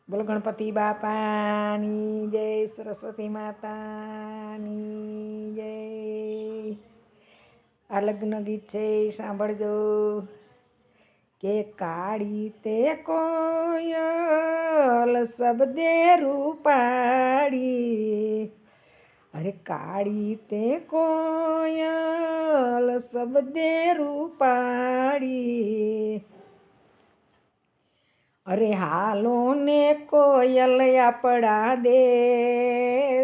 બોલો ગણપતિ બાપાની જય, સરસ્વતી માતાની જય. આ લગ્ન ગીત છે, સાંભળજો. કે કાળી તે કોયલ શબ્દે રૂપાળી, અરે કાળી તે કોયલ શબ્દે રૂપાળી, અરે હાલો ને કોયલ આપણા દેશમાં,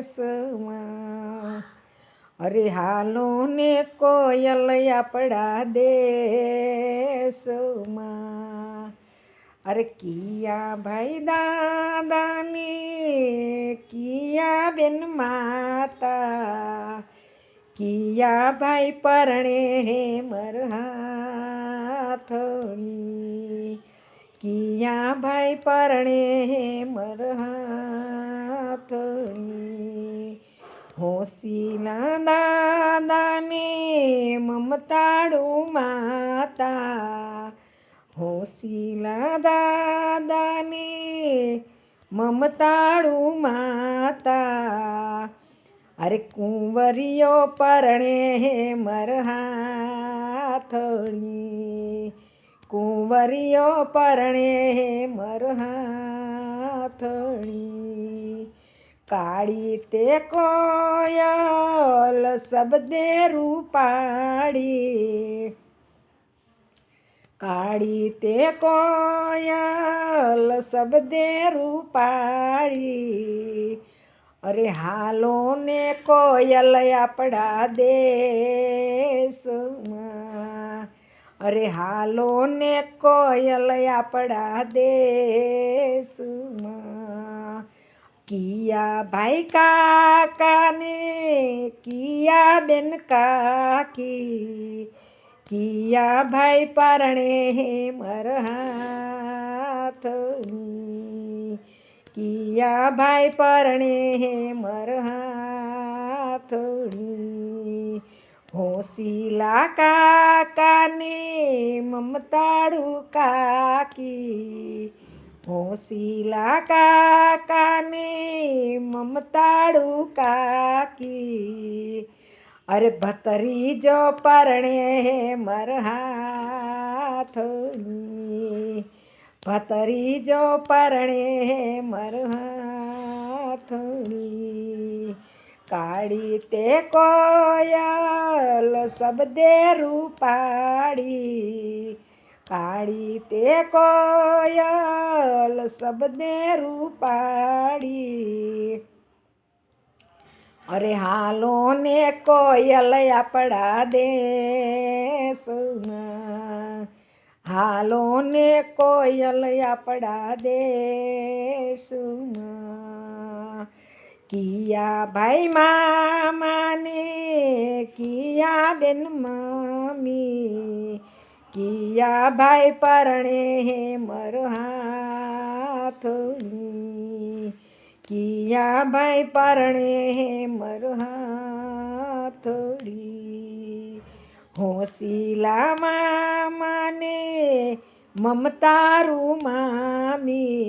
અરે હાલો ને કોયલ આપણા દેશમાં. અરે કિયા ભાઈ દાદાની કિયા બેન માતા, કિયા ભાઈ પરણે મરહાથણી, કિયા ભાઈ પરણે મરહાથણી. હોશીના દાદાને મમતાળું માતા, હોશીલા દાદાને મમતાળું માતા, અરે કુંવરીઓ પરણે મરહાથણી, કુંવરીઓ પરણે મરહાથણી. કાળી તે કોયલ શબ્દે રૂપાળી, કાળી તે કોયલ શબ્દે રૂપાળી, અરે હાલો ને કોયલ આપણા દેશમાં, અરે હાલો ને કોયલ આપણા દેશમાં. કિયા ભાઈ કાકાને કિયા બેન કાકી, કિયા ભાઈ પરણે મરહાથણી, કિયા ભાઈ પરણે મરહાથણી. હોશીલા કાકાને મમતાળું કાકી, હોશીલા કાકાને મમતાળું કાકી, અરે ભત્રીજો પરણે મરહાથણી, ભત્રીજો પરણે મરહાથણી. કાળી તે કોયલ શબ્દે રૂપાળી, કાળી તે કોયલ શબ્દે રૂપાળી, અરે હાલો ને કોયલ આપણા દેશમાં, હાલો ને કોયલ આપણા દેશમાં. કિયા ભાઈ મામાને કિયા બેન મમ્મી, કિયા ભાઈ પરણે મરહાથણી, કિયા ભાઈ પરણે મરહાથણી. હોશીલા મામાને મમતારું મામી,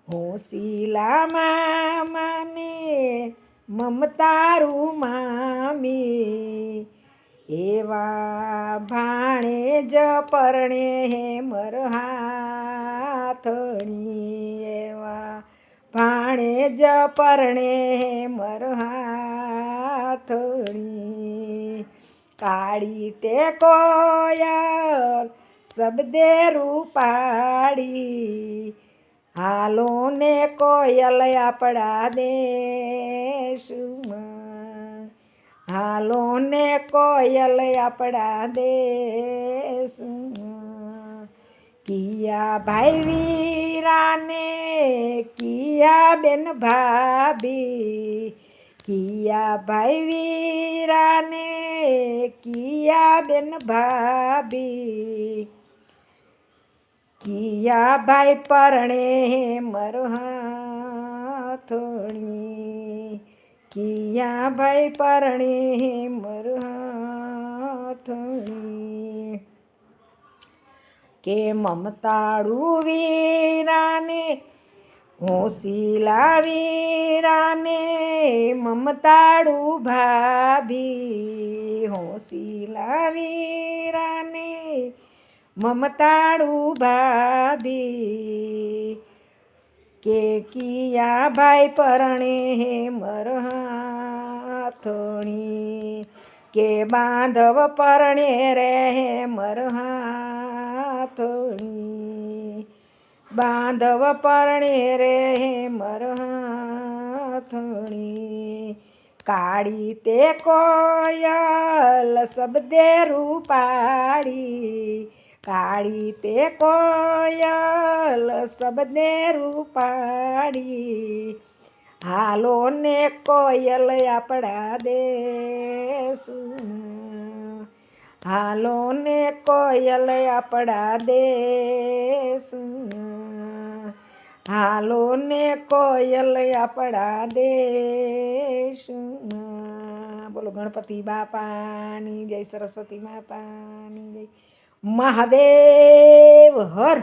હોશીલા મામાને મમતારું મામી, એવા ભાણેજ પરણે મરહાથણી, એવા ભાણેજ પરણે મરહાથણી. કાળી તે કોયલ શબ્દે રૂપાળી, હાલો ને કોયલ આપણા દેશમાં, હાલો ને કોયલ આપણા દેશમાં. કિયા ભાઈ વીરાને કિયા બેન ભાભી, કિયા ભાઈ વીરાને કિયા બેન ભાભી, કિયા ભાઈ પરણે મરહાથણી, કિયા ભાઈ પરણે મરહાથણી. કે મમતાળું વીરાને હોંસીલા વીરાને મમતાળું ભાભી, હોંસીલા વીરાને મમતાળું ભાભી, કે કિયા ભાઈ પરણે હે મરહાથણી, કે બાંધવ પરણે રે હે મરહાથણી, બાંધવ પરણે રે હે મરહાથણી, કાળી તે કોયલ શબ્દે રૂપાળી, કાળી તે કોયલ શબ્દે રૂપાળી, હાલો ને કોયલ આપણા દેશમાં, હાલો ને કોયલ આપણા દેશમાં, હાલો ને કોયલ આપણા દેશમાં. બોલો ગણપતિ બાપાની જય, સરસ્વતી માતાની જય, મહાદેવ હર.